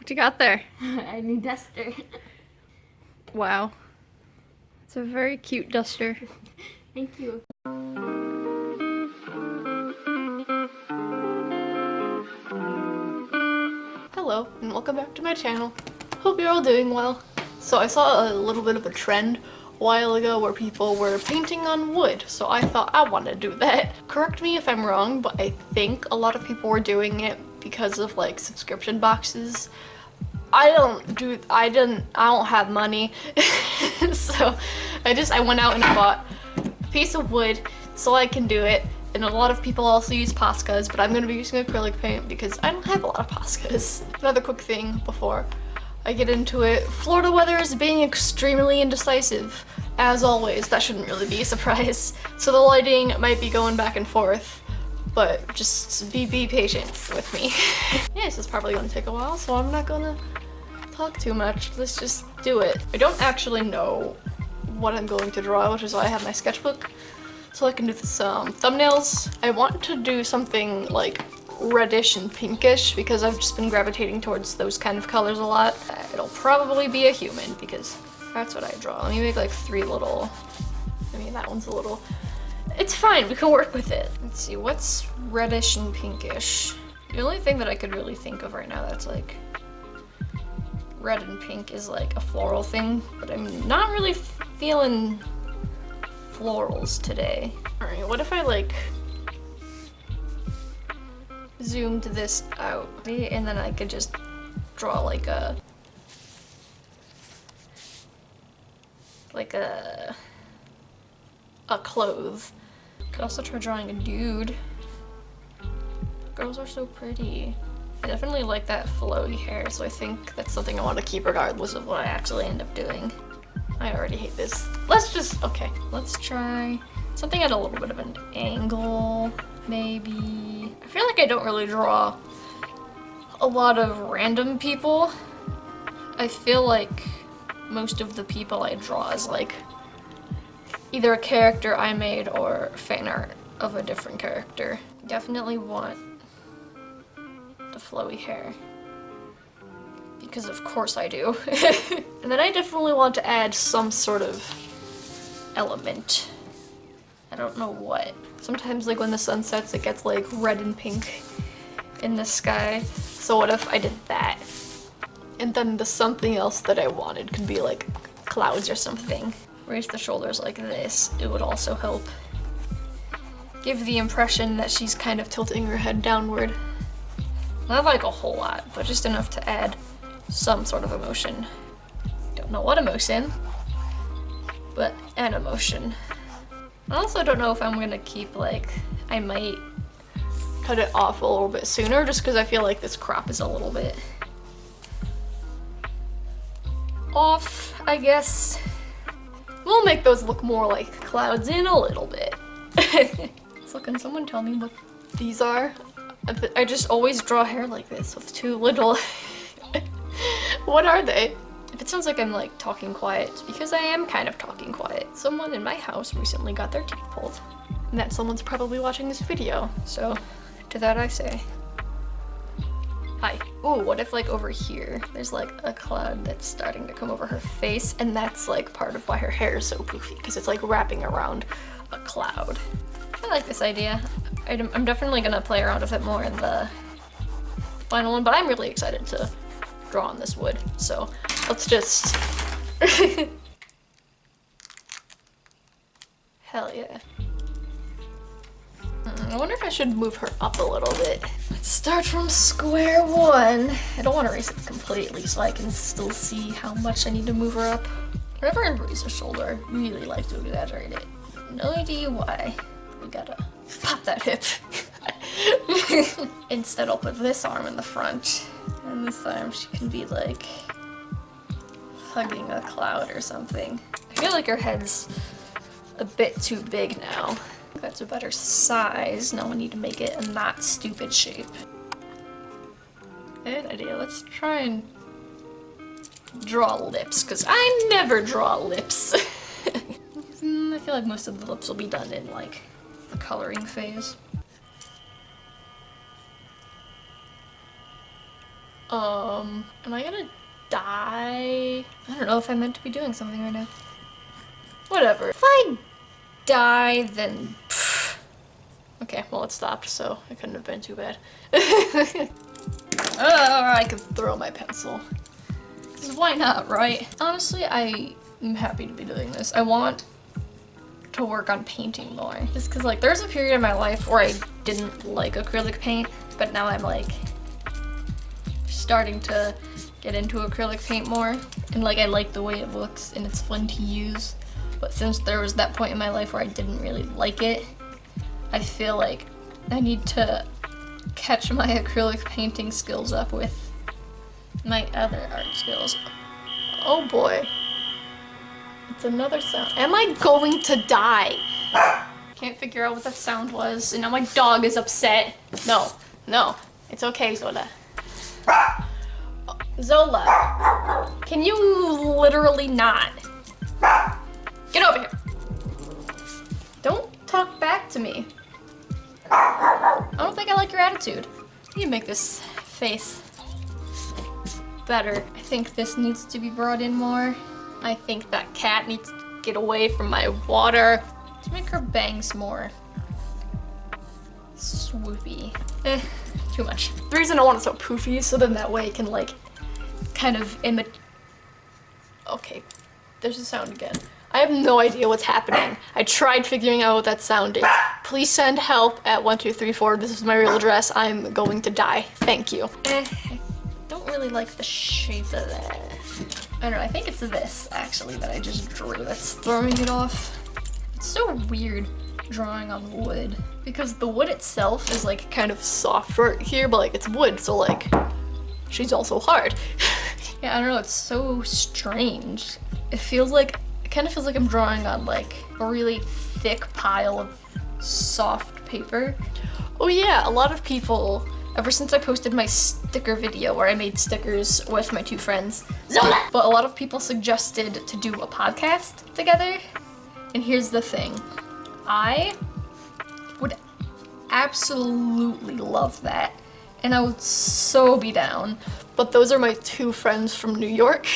What you got there? A new duster. Wow. It's a very cute duster. Thank you. Hello, and welcome back to my channel. Hope you're all doing well. So I saw a little bit of a trend a while ago where people were painting on wood, so I thought I want to do that. Correct me if I'm wrong, but I think a lot of people were doing it because of like subscription boxes. I don't have money. So I went out and bought a piece of wood so I can do it. And a lot of people also use Poscas, but I'm going to be using acrylic paint because I don't have a lot of Poscas. Another quick thing before I get into it. Florida weather is being extremely indecisive. As always, that shouldn't really be a surprise. So the lighting might be going back and forth, but just be patient with me. Yeah, this is probably going to take a while, so I'm not going to talk too much. Let's just do it. I don't actually know what I'm going to draw, which is why I have my sketchbook, so I can do some thumbnails. I want to do something like reddish and pinkish because I've just been gravitating towards those kind of colors a lot. It'll probably be a human because that's what I draw. Let me make like three little, I mean that one's a little, it's fine, we can work with it. Let's see, what's reddish and pinkish? The only thing that I could really think of right now that's like red and pink is like a floral thing, but I'm not really feeling florals today. Alright, what if I like zoomed this out and then I could just draw like a clothes. Could also try drawing a dude. Girls are so pretty. I definitely like that flowy hair, so I think that's something I want to keep regardless of what I actually end up doing. I already hate this. Okay, let's try something at a little bit of an angle, maybe. I feel like I don't really draw a lot of random people. I feel like most of the people I draw is like either a character I made or fan art of a different character. Definitely want the flowy hair, because of course I do. And then I definitely want to add some sort of element. I don't know what. Sometimes like when the sun sets it gets like red and pink in the sky. So what if I did that? And then the something else that I wanted could be like clouds or something. Raise the shoulders like this. It would also help give the impression that she's kind of tilting her head downward. Not like a whole lot, but just enough to add some sort of emotion. Don't know what emotion, but an emotion. I also don't know if I'm gonna keep like, I might cut it off a little bit sooner just because I feel like this crop is a little bit off, I guess. We'll make those look more like clouds in a little bit. So can someone tell me what these are? I just always draw hair like this with too little. What are they? If it sounds like I'm like talking quiet, it's because I am kind of talking quiet. Someone in my house recently got their teeth pulled, and that someone's probably watching this video. So to that I say, hi. Ooh, what if like over here, there's like a cloud that's starting to come over her face, and that's like part of why her hair is so poofy, because it's like wrapping around a cloud. I like this idea. I'm definitely gonna play around with it more in the final one, but I'm really excited to draw on this wood. So let's just, hell yeah. I wonder if I should move her up a little bit. Let's start from square one. I don't want to raise it completely so I can still see how much I need to move her up. Whenever I raise her shoulder, I really like to exaggerate it. No idea why. We gotta pop that hip. Instead, I'll put this arm in the front, and this arm she can be like hugging a cloud or something. I feel like her head's a bit too big now. That's a better size. Now we need to make it a not stupid shape. Good idea. Let's try and draw lips, because I never draw lips. I feel like most of the lips will be done in like the coloring phase. Am I gonna die? I don't know if I'm meant to be doing something right now. Whatever. If I die, then... pff. Okay, well it stopped, so it couldn't have been too bad. I could throw my pencil. 'Cause why not, right? Honestly, I am happy to be doing this. I want to work on painting more. Just cause like there's a period in my life where I didn't like acrylic paint, but now I'm like starting to get into acrylic paint more. And like I like the way it looks and it's fun to use. But since there was that point in my life where I didn't really like it, I feel like I need to catch my acrylic painting skills up with my other art skills. Oh boy. It's another sound. Am I going to die? Can't figure out what that sound was, and now my dog is upset. No, no, it's okay, Zola. Zola, can you literally not? Get over here. Don't talk back to me. I don't think I like your attitude. You make this face better. I think this needs to be brought in more. I think that cat needs to get away from my water. To make her bangs more swoopy. Too much. The reason I want it so poofy is so then that way it can like kind of imitate. Okay, there's a sound again. I have no idea what's happening. I tried figuring out what that sound is. Please send help at 1234. This is my real address. I'm going to die. Thank you. I don't really like the shape of that. I don't know, I think it's this actually that I just drew that's throwing it off. It's so weird drawing on wood because the wood itself is like kind of soft right here, but like it's wood, so like she's also hard. Yeah, I don't know, it's so strange. It kind of feels like I'm drawing on like a really thick pile of soft paper. Oh yeah, a lot of people, ever since I posted my sticker video where I made stickers with my two friends, Zola! But a lot of people suggested to do a podcast together. And here's the thing, I would absolutely love that. And I would so be down. But those are my two friends from New York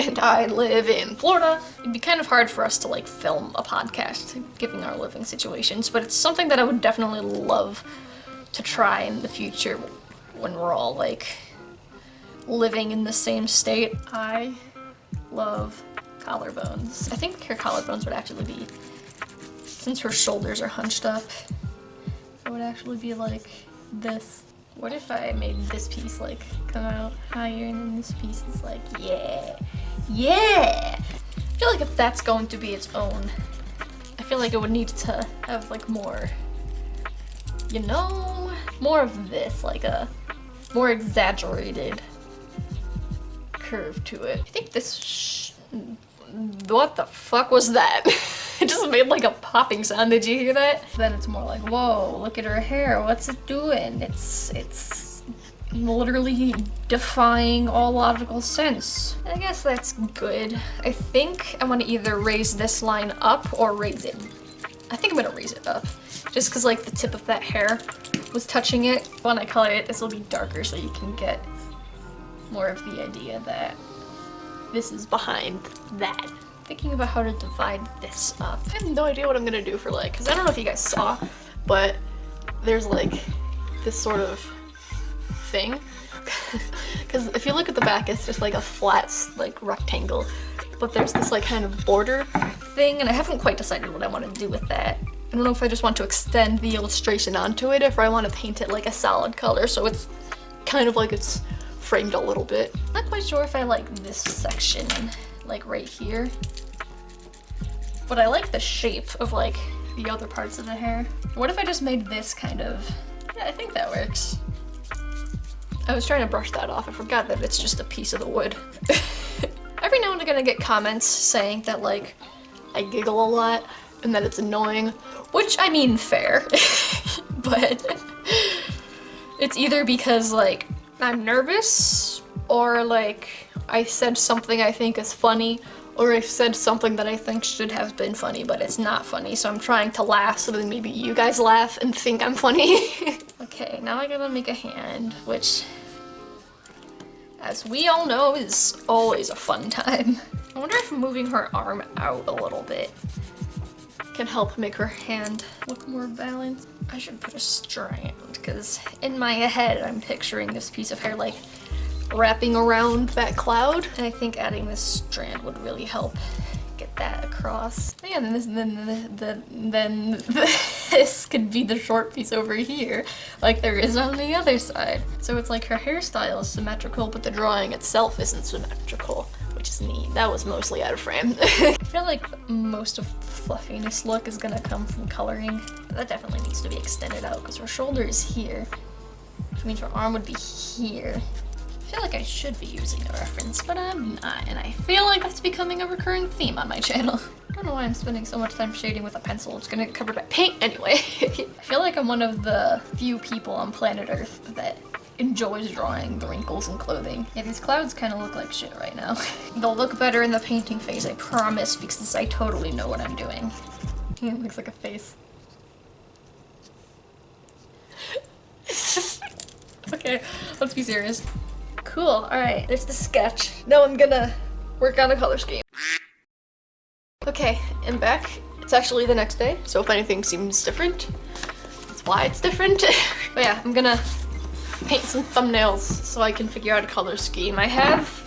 and I live in Florida. It'd be kind of hard for us to like film a podcast given our living situations, but it's something that I would definitely love to try in the future when we're all like living in the same state. I love collarbones. I think her collarbones would actually be, since her shoulders are hunched up, it would actually be like this. What if I made this piece like come out higher and then this piece is like, yeah, yeah. I feel like if that's going to be its own, I feel like it would need to have like more, you know, more of this, like a more exaggerated curve to it. I think this, what the fuck was that? It just made like a popping sound, did you hear that? Then it's more like, whoa, look at her hair, what's it doing? It's literally defying all logical sense. I guess that's good. I think I want to either raise this line up or raise it. I think I'm gonna raise it up. Just cause like the tip of that hair was touching it. When I color it, this will be darker so you can get more of the idea that this is behind that. Thinking about how to divide this up. I have no idea what I'm gonna do for like, cause I don't know if you guys saw, but there's like this sort of thing. Cause if you look at the back, it's just like a flat like rectangle, but there's this like kind of border thing, and I haven't quite decided what I want to do with that. I don't know if I just want to extend the illustration onto it, or if I want to paint it like a solid color, so it's kind of like it's framed a little bit. Not quite sure if I like this section, like right here. But I like the shape of like the other parts of the hair. What if I just made this kind of, yeah, I think that works. I was trying to brush that off. I forgot that it's just a piece of the wood. Every now and again I get comments saying that like I giggle a lot and that it's annoying, which I mean fair, but it's either because like I'm nervous or like I said something I think is funny, or I've said something that I think should have been funny, but it's not funny, so I'm trying to laugh so that maybe you guys laugh and think I'm funny. Okay, now I gotta make a hand, which as we all know, is always a fun time. I wonder if moving her arm out a little bit can help make her hand look more balanced. I should put a strand, because in my head I'm picturing this piece of hair like wrapping around that cloud, and I think adding this strand would really help get that across. And then this could be the short piece over here, like there is on the other side. So it's like her hairstyle is symmetrical, but the drawing itself isn't symmetrical, which is neat. That was mostly out of frame. I feel like most of fluffiness look is gonna come from coloring. That definitely needs to be extended out because her shoulder is here, which means her arm would be here. I feel like I should be using a reference, but I'm not, and I feel like that's becoming a recurring theme on my channel. I don't know why I'm spending so much time shading with a pencil. It's gonna get covered by paint anyway. I feel like I'm one of the few people on planet Earth that enjoys drawing the wrinkles in clothing. Yeah, these clouds kind of look like shit right now. They'll look better in the painting phase, I promise, because I totally know what I'm doing. It looks like a face. Okay, let's be serious. Cool, alright, there's the sketch. Now I'm gonna work on a color scheme. Okay, I'm back. It's actually the next day, so if anything seems different, that's why it's different. But yeah, I'm gonna paint some thumbnails so I can figure out a color scheme. I have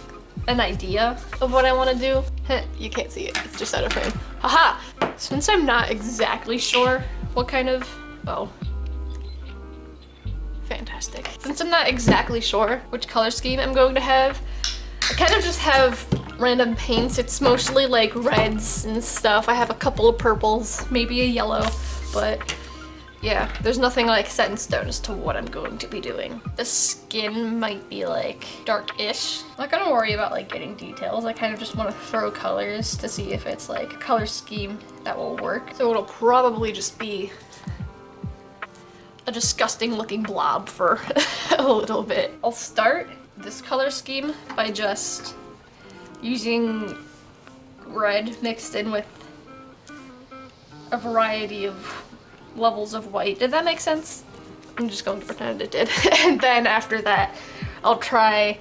an idea of what I want to do. You can't see it, it's just out of frame. Haha! Since I'm not exactly sure what kind of... Oh. Fantastic. Since I'm not exactly sure which color scheme I'm going to have, I kind of just have random paints. It's mostly like reds and stuff. I have a couple of purples, maybe a yellow, but yeah, there's nothing like set in stone as to what I'm going to be doing. The skin might be like dark-ish. I'm not gonna worry about like getting details. I kind of just want to throw colors to see if it's like a color scheme that will work. So it'll probably just be a disgusting looking blob for a little bit. I'll start this color scheme by just using red mixed in with a variety of levels of white. Did that make sense? I'm just going to pretend it did. And then after that, I'll try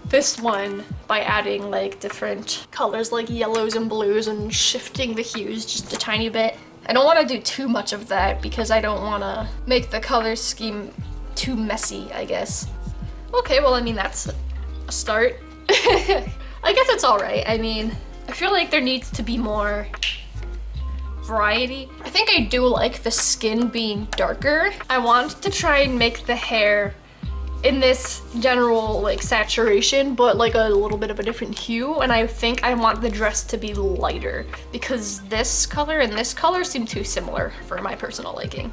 this one by adding like different colors like yellows and blues and shifting the hues just a tiny bit. I don't want to do too much of that because I don't want to make the color scheme too messy, I guess. Okay, well, I mean, that's a start. I guess it's all right. I mean, I feel like there needs to be more variety. I think I do like the skin being darker. I want to try and make the hair in this general like saturation, but like a little bit of a different hue, and I think I want the dress to be lighter because this color and this color seem too similar for my personal liking.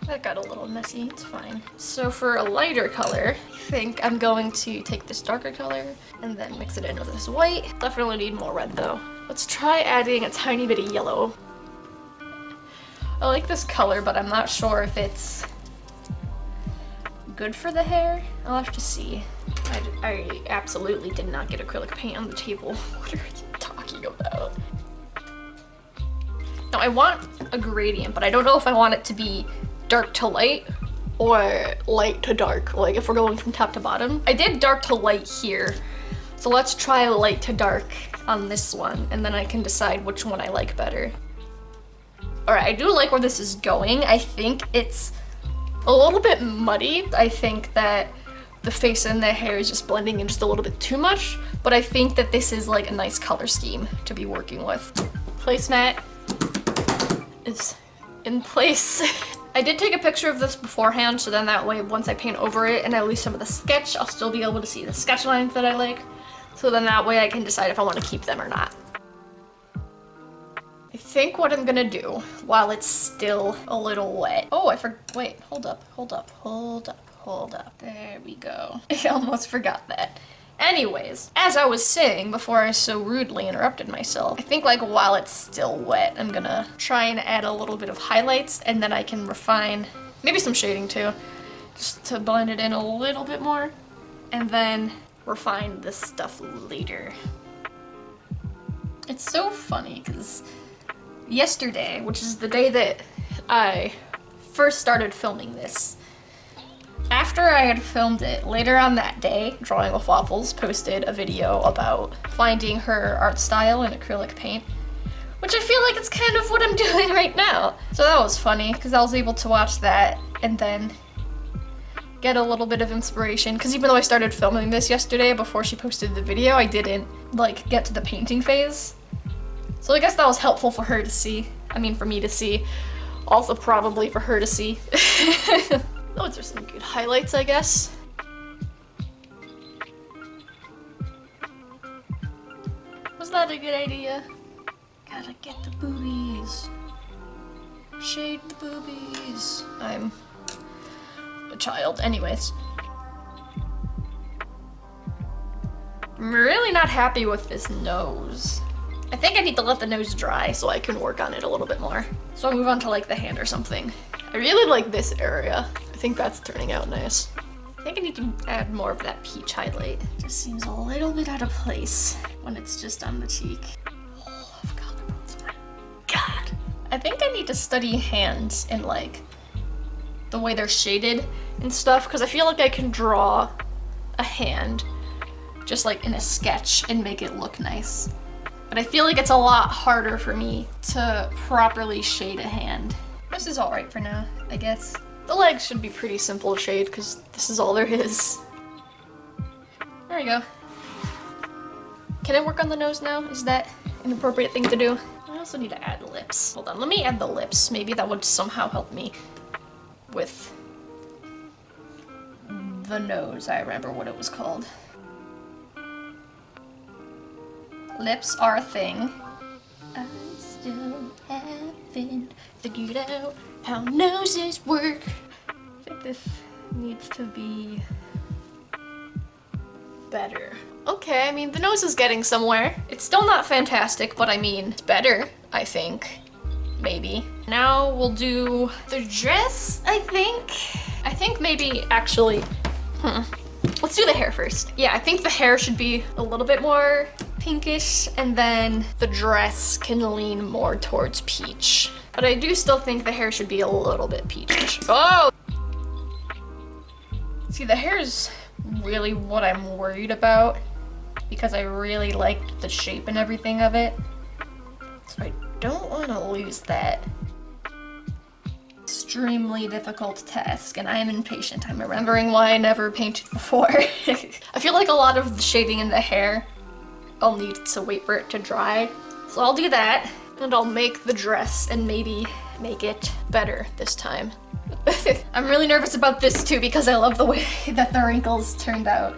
That got a little messy, it's fine. So for a lighter color, I think I'm going to take this darker color and then mix it in with this white. Definitely need more red though. Let's try adding a tiny bit of yellow. I like this color, but I'm not sure if it's good for the hair. I'll have to see. I absolutely did not get acrylic paint on the table. What are you talking about? Now I want a gradient, but I don't know if I want it to be dark to light or light to dark, like if we're going from top to bottom. I did dark to light here, so let's try light to dark on this one, and then I can decide which one I like better. All right, I do like where this is going. I think it's a little bit muddy. I think that the face and the hair is just blending in just a little bit too much, but I think that this is like a nice color scheme to be working with. Placemat is in place. I did take a picture of this beforehand, so then that way once I paint over it and I lose some of the sketch, I'll still be able to see the sketch lines that I like. So then that way I can decide if I want to keep them or not. I think what I'm gonna do while it's still a little wet. Oh, wait, hold up. There we go. I almost forgot that. Anyways, as I was saying before I so rudely interrupted myself, I think like while it's still wet, I'm gonna try and add a little bit of highlights, and then I can refine, maybe some shading too, just to blend it in a little bit more, and then refine this stuff later. It's so funny because yesterday, which is the day that I first started filming this, After I had filmed it, later on that day, Drawing with Waffles posted a video about finding her art style in acrylic paint, which I feel like it's kind of what I'm doing right now. So that was funny, because I was able to watch that and then get a little bit of inspiration, because even though I started filming this yesterday before she posted the video, I didn't like get to the painting phase. So I guess that was helpful for her to see. I mean, for me to see. Also probably for her to see. Those are some good highlights, I guess. Was that a good idea? Gotta get the boobies. Shade the boobies. I'm a child. Anyways. I'm really not happy with this nose. I think I need to let the nose dry so I can work on it a little bit more. So I'll move on to like the hand or something. I really like this area. I think that's turning out nice. I think I need to add more of that peach highlight. Just seems a little bit out of place when it's just on the cheek. Oh, I've got the my God. I think I need to study hands and like the way they're shaded and stuff, because I feel like I can draw a hand just like in a sketch and make it look nice. But I feel like it's a lot harder for me to properly shade a hand. This is all right for now, I guess. The legs should be pretty simple to shade because this is all there is. There we go. Can I work on the nose now? Is that an appropriate thing to do? I also need to add lips. Hold on, let me add the lips. Maybe that would somehow help me with the nose. I remember what it was called. Lips are a thing. I still haven't figured out how noses work. I think this needs to be better. Okay, I mean, the nose is getting somewhere. It's still not fantastic, but I mean, it's better, I think. Maybe. Now we'll do the dress, I think. I think maybe actually, let's do the hair first. Yeah, I think the hair should be a little bit more pinkish, and then the dress can lean more towards peach. But I do still think the hair should be a little bit peachish. Oh! See, the hair is really what I'm worried about because I really liked the shape and everything of it. So I don't want to lose that. Extremely difficult task, and I am impatient. I'm remembering why I never painted before. I feel like a lot of the shading in the hair, I'll need to wait for it to dry. So I'll do that, and I'll make the dress and maybe make it better this time. I'm really nervous about this too because I love the way that the wrinkles turned out.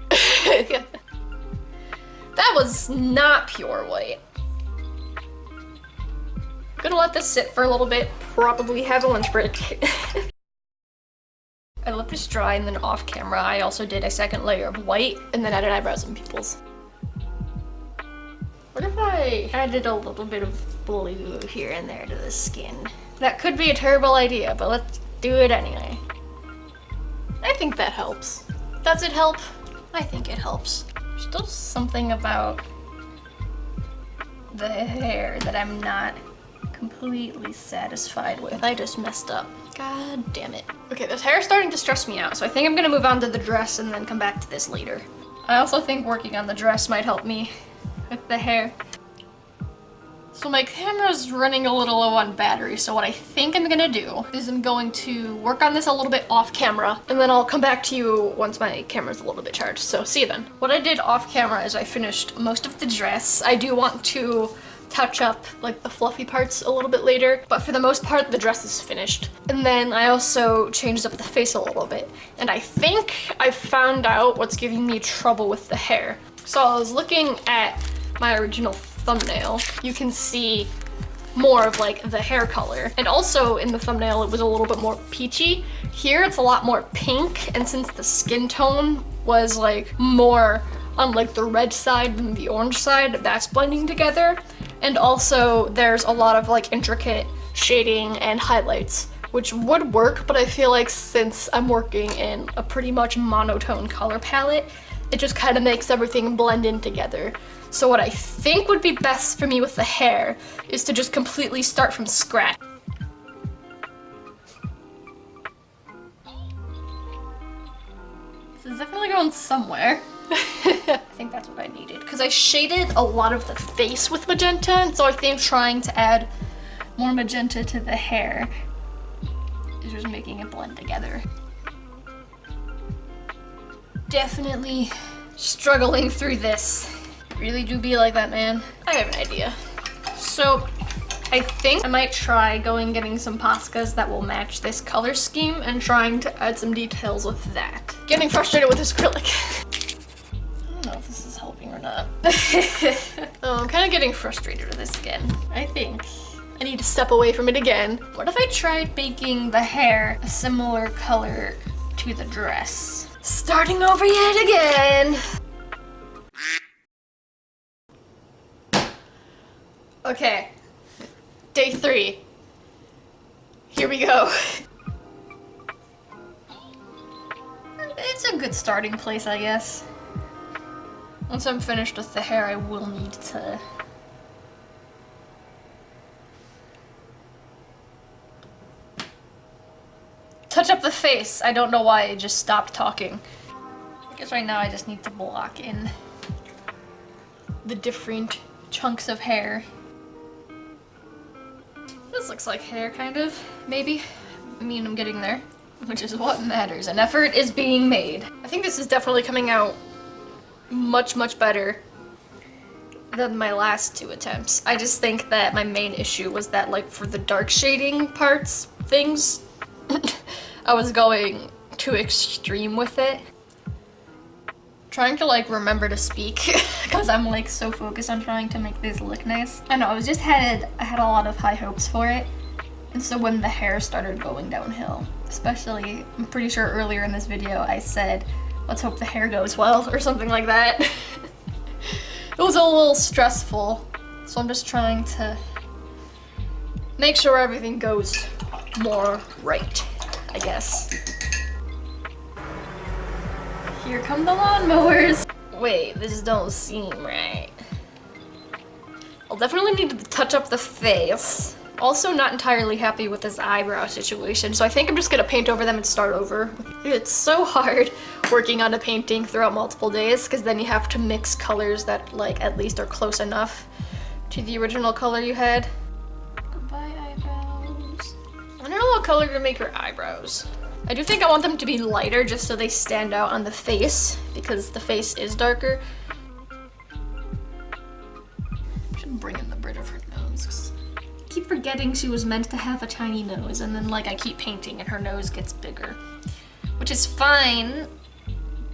That was not pure white. Gonna let this sit for a little bit, probably have a lunch break. I let this dry, and then off camera I also did a second layer of white and then added eyebrows and pupils. What if I added a little bit of blue here and there to the skin? That could be a terrible idea, but let's do it anyway. I think that helps. Does it help? I think it helps. There's still something about the hair that I'm not completely satisfied with. I just messed up. God damn it. Okay, this hair is starting to stress me out, so I think I'm gonna move on to the dress and then come back to this later. I also think working on the dress might help me with the hair. So my camera's running a little low on battery, so what I think I'm gonna do is I'm going to work on this a little bit off camera, and then I'll come back to you once my camera's a little bit charged, so see you then. What I did off camera is I finished most of the dress. I do want to touch up like the fluffy parts a little bit later, but for the most part the dress is finished. And then I also changed up the face a little bit, and I think I found out what's giving me trouble with the hair. So I was looking at my original thumbnail. You can see more of like the hair color, and also in the thumbnail it was a little bit more peachy. Here it's a lot more pink, and since the skin tone was like more on like the red side than the orange side, that's blending together. And also there's a lot of like intricate shading and highlights, which would work, but I feel like since I'm working in a pretty much monotone color palette, it just kind of makes everything blend in together. So what I think would be best for me with the hair is to just completely start from scratch. This is definitely going somewhere. I think that's what I needed because I shaded a lot of the face with magenta, and so I think trying to add more magenta to the hair is just making it blend together. Definitely struggling through this. Really do be like that, man. I have an idea. So I think I might try getting some Poscas that will match this color scheme and trying to add some details with that. Getting frustrated with this acrylic. I don't know if this is helping or not. Oh, I'm kind of getting frustrated with this again. I think I need to step away from it again. What if I tried making the hair a similar color to the dress? Starting over yet again. Okay, day 3. Here we go. It's a good starting place, I guess. Once I'm finished with the hair, I will need to touch up the face. I don't know why I just stopped talking. I guess right now I just need to block in the different chunks of hair. This looks like hair, kind of, maybe. I mean, I'm getting there, which is what matters. An effort is being made. I think this is definitely coming out much, much better than my last 2 attempts. I just think that my main issue was that, like, for the dark shading parts, things, I was going too extreme with it. Trying to like remember to speak because I'm like so focused on trying to make this look nice. I know, I had a lot of high hopes for it. And so when the hair started going downhill, especially, I'm pretty sure earlier in this video I said, let's hope the hair goes well or something like that. It was a little stressful. So I'm just trying to make sure everything goes more right, I guess. Here come the lawnmowers. Wait, this don't seem right. I'll definitely need to touch up the face. Also not entirely happy with this eyebrow situation, so I think I'm just gonna paint over them and start over. It's so hard working on a painting throughout multiple days because then you have to mix colors that like at least are close enough to the original color you had. Goodbye eyebrows. I don't know what color to make her eyebrows. I do think I want them to be lighter just so they stand out on the face because the face is darker. I should bring in the bridge of her nose. I keep forgetting she was meant to have a tiny nose and then like I keep painting and her nose gets bigger. Which is fine,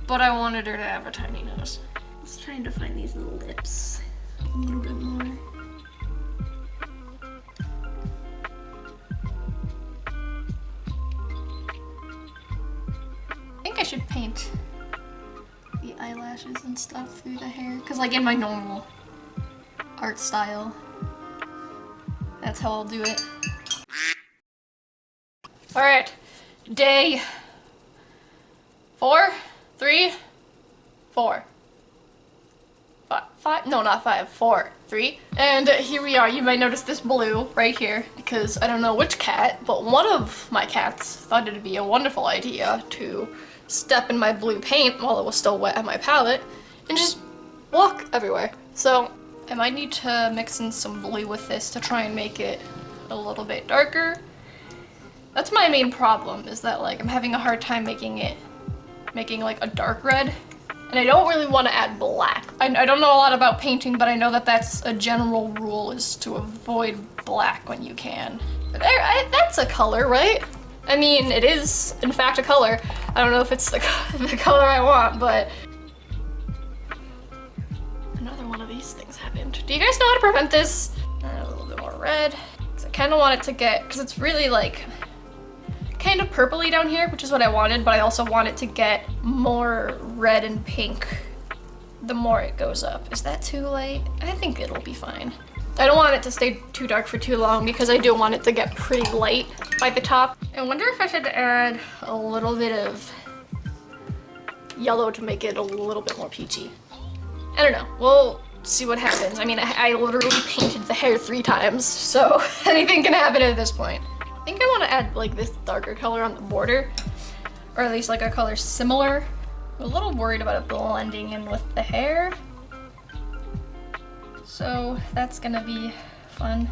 but I wanted her to have a tiny nose. I was trying to find these little lips a little bit more. I think I should paint the eyelashes and stuff through the hair. Because like in my normal art style, that's how I'll do it. All right, day 4, 3, 4. 5, no, not 5, 4, 3. And here we are. You might notice this blue right here because I don't know which cat, but one of my cats thought it'd be a wonderful idea to step in my blue paint while it was still wet on my palette and just walk everywhere. So I might need to mix in some blue with this to try and make it a little bit darker. That's my main problem, is that like I'm having a hard time making like a dark red. And I don't really want to add black. I don't know a lot about painting, but I know that that's a general rule, is to avoid black when you can. But that's a color, right? I mean, it is, in fact, a color. I don't know if it's the color I want, but... Another one of these things happened. Do you guys know how to prevent this? A little bit more red. Because I kind of want it to get, because it's really like, kind of purpley down here, which is what I wanted, but I also want it to get more red and pink the more it goes up. Is that too light? I think it'll be fine. I don't want it to stay too dark for too long because I do want it to get pretty light by the top. I wonder if I should add a little bit of yellow to make it a little bit more peachy. I don't know, we'll see what happens. I mean, I literally painted the hair 3 times, so anything can happen at this point. I think I want to add like this darker color on the border, or at least like a color similar I'm a little worried about it blending in with the hair. So that's gonna be fun.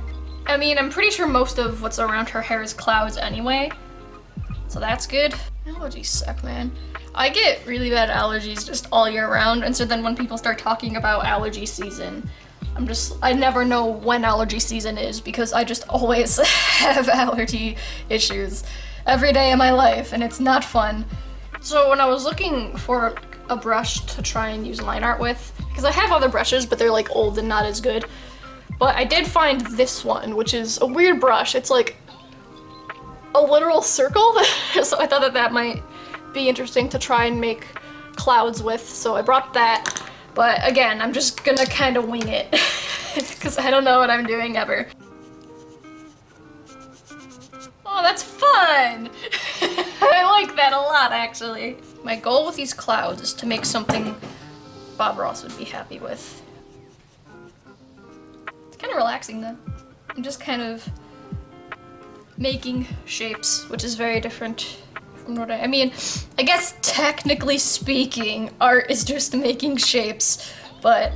I mean, I'm pretty sure most of what's around her hair is clouds anyway. So that's good. Allergies suck, man. I get really bad allergies just all year round, and so then when people start talking about allergy season, I never know when allergy season is because I just always have allergy issues every day of my life, and it's not fun. So when I was looking for a brush to try and use line art with, because I have other brushes, but they're like old and not as good, but I did find this one, which is a weird brush. It's like a literal circle, so I thought that might be interesting to try and make clouds with, so I brought that. But again, I'm just gonna kind of wing it because I don't know what I'm doing ever. Oh, that's fun! I like that a lot, actually. My goal with these clouds is to make something Bob Ross would be happy with. It's kind of relaxing though. I'm just kind of making shapes, which is very different from what I mean, I guess technically speaking, art is just making shapes, but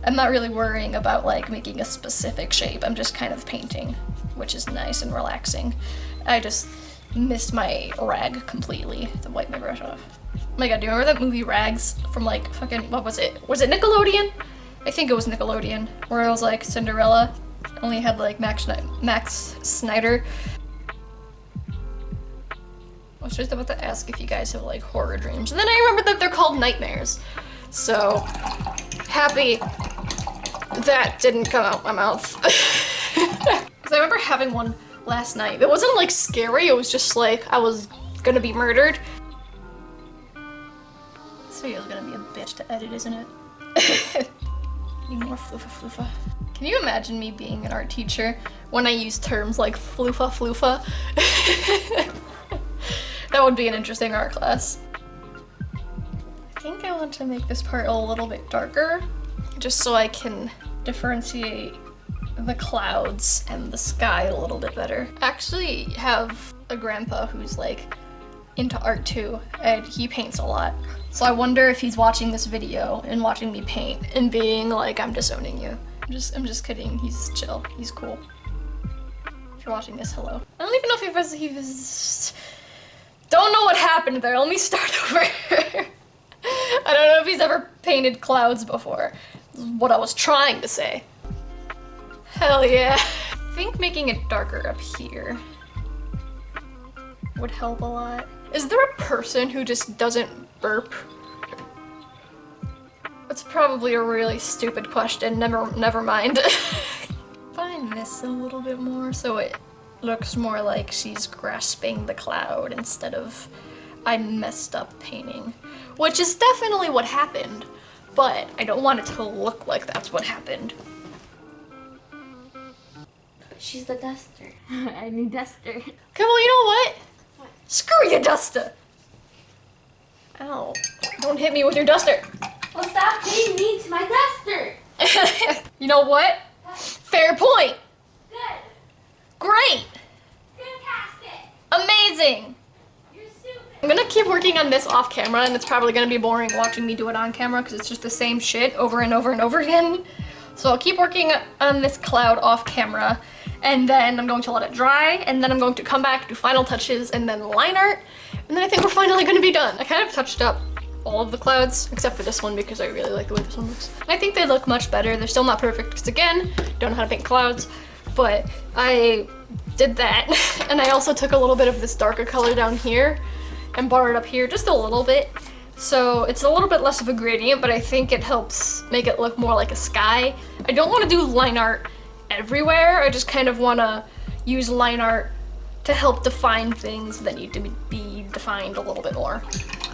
I'm not really worrying about like making a specific shape. I'm just kind of painting, which is nice and relaxing. I just missed my rag completely to wipe my brush off. Oh my god, do you remember that movie Rags from like fucking, what was it? Was it Nickelodeon? I think it was Nickelodeon, where it was like Cinderella, only had like Max Snyder. I was just about to ask if you guys have like horror dreams, and then I remembered that they're called nightmares. So happy that didn't come out my mouth. Because I remember having one last night. It wasn't like scary, it was just like I was gonna be murdered. This video is gonna be a bitch to edit, isn't it? Need more floofa floofa. Can you imagine me being an art teacher when I use terms like floofa floofa? That would be an interesting art class. I think I want to make this part a little bit darker, just so I can differentiate the clouds and the sky a little bit better. I actually have a grandpa who's like into art too, and he paints a lot. So I wonder if he's watching this video and watching me paint and being like, I'm disowning you. I'm just kidding, he's chill, he's cool. If you're watching this, hello. I don't even know if he was don't know what happened there, let me start over. I don't know if he's ever painted clouds before. This is what I was trying to say. Hell yeah. I think making it darker up here would help a lot. Is there a person who just doesn't burp? That's probably a really stupid question, never mind. Find this a little bit more so it looks more like she's grasping the cloud instead of I messed up painting, which is definitely what happened, but I don't want it to look like that's what happened. She's the duster. I need duster. Okay, well, you know what? What? Screw you, duster! Ow. Don't hit me with your duster. Well, stop being mean to my duster! You know what? Fair point. Good. Great. Fantastic. Amazing. You're stupid. I'm gonna keep working on this off camera, and it's probably gonna be boring watching me do it on camera because it's just the same shit over and over and over again. So I'll keep working on this cloud off camera, and then I'm going to let it dry, and then I'm going to come back, do final touches, and then line art, and then I think we're finally gonna be done. I kind of touched up all of the clouds, except for this one because I really like the way this one looks. I think they look much better. They're still not perfect because again, don't know how to paint clouds, but I did that. And I also took a little bit of this darker color down here and brought it up here just a little bit. So it's a little bit less of a gradient, but I think it helps make it look more like a sky. I don't want to do line art everywhere. I just kind of want to use line art to help define things that need to be defined a little bit more.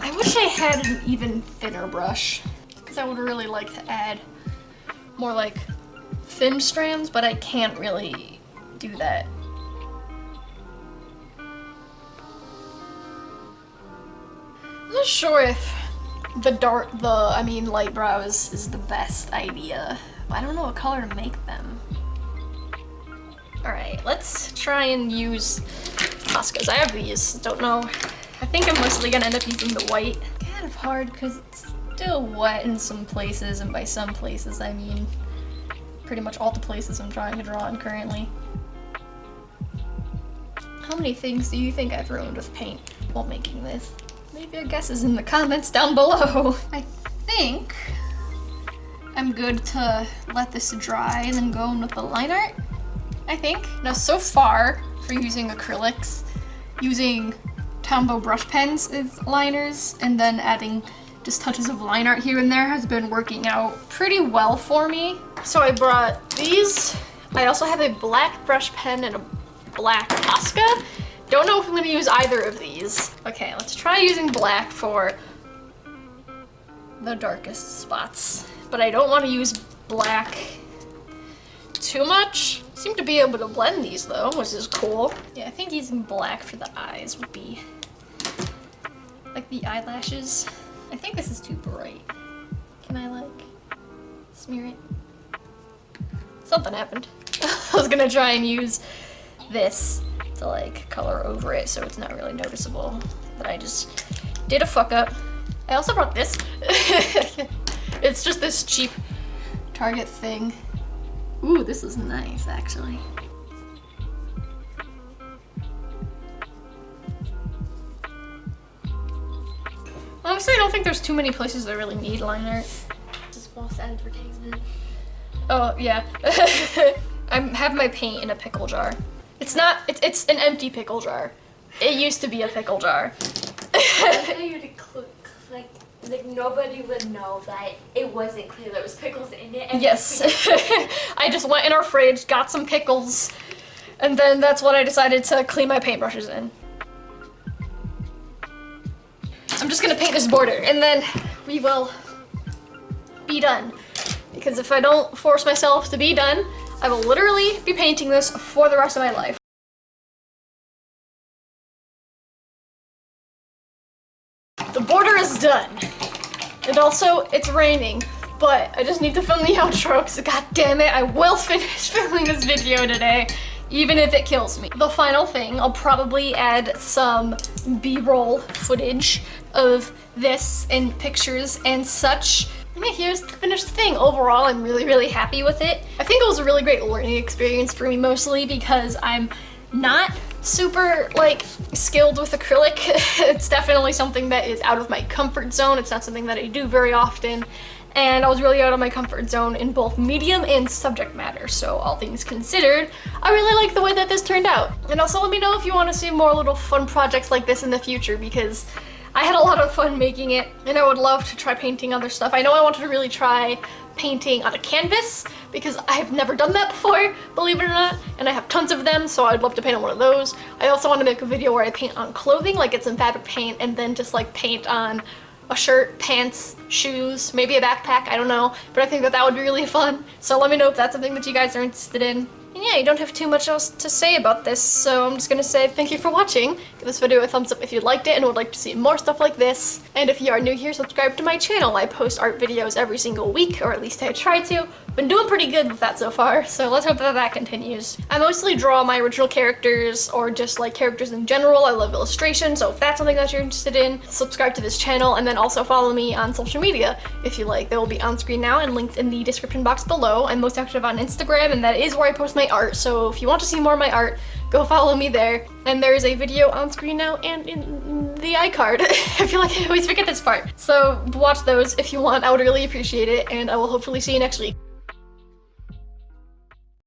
I wish I had an even thinner brush because I would really like to add more like thin strands, but I can't really do that. I'm not sure if light brows is the best idea. I don't know what color to make them. All right, let's try and use Poscas. I have these. Don't know I think I'm mostly gonna end up using the white. Kind of hard because it's still wet in some places, and by some places I mean pretty much all the places I'm trying to draw in currently. How many things do you think I've ruined with paint while making this? Leave your guesses in the comments down below. I think I'm good to let this dry and then go in with the line art, I think. Now so far, for using acrylics, using Tombow brush pens as liners and then adding just touches of line art here and there has been working out pretty well for me. So I brought these. I also have a black brush pen and a black Posca. Don't know if I'm gonna use either of these. Okay, let's try using black for the darkest spots. But I don't want to use black too much. Seem to be able to blend these though, which is cool. Yeah, I think using black for the eyes would be like the eyelashes. I think this is too bright. Can I like smear it? Something happened. I was gonna try and use this to like color over it so it's not really noticeable, but I just did a fuck up. I also brought this. It's just this cheap Target thing. Ooh, this is nice actually. Honestly, I don't think there's too many places that really need line art. Just false advertisement. Oh yeah. I have my paint in a pickle jar. It's not, it's an empty pickle jar. It used to be a pickle jar. Like nobody would know that it wasn't clear there was pickles in it. And yes. I just went in our fridge, got some pickles, and then that's what I decided to clean my paintbrushes in. I'm just gonna paint this border and then we will be done. Because if I don't force myself to be done, I will literally be painting this for the rest of my life. The border is done. And also, it's raining, but I just need to film the outro, because god damn it, I will finish filming this video today, even if it kills me. The final thing, I'll probably add some B-roll footage of this and pictures and such. And here's the finished thing. Overall, I'm really, really happy with it. I think it was a really great learning experience for me, mostly because I'm not super like skilled with acrylic. It's definitely something that is out of my comfort zone. It's not something that I do very often. And I was really out of my comfort zone in both medium and subject matter. So all things considered, I really like the way that this turned out. And also let me know if you want to see more little fun projects like this in the future, because I had a lot of fun making it and I would love to try painting other stuff. I know I wanted to really try painting on a canvas because I've never done that before, believe it or not, and I have tons of them, so I'd love to paint on one of those. I also want to make a video where I paint on clothing, like get some fabric paint and then just like paint on a shirt, pants, shoes, maybe a backpack, I don't know, but I think that that would be really fun. So let me know if that's something that you guys are interested in. And yeah, you don't have too much else to say about this, so I'm just gonna say thank you for watching. Give this video a thumbs up if you liked it and would like to see more stuff like this. And if you are new here, subscribe to my channel. I post art videos every single week, or at least I try to. Been doing pretty good with that so far, so let's hope that that continues. I mostly draw my original characters, or just like characters in general. I love illustration, so if that's something that you're interested in, subscribe to this channel, and then also follow me on social media if you like. They will be on screen now and linked in the description box below. I'm most active on Instagram, and that is where I post my art, so if you want to see more of my art, go follow me there. And there is a video on screen now and in the iCard. I feel like I always forget this part. So watch those if you want. I would really appreciate it, and I will hopefully see you next week.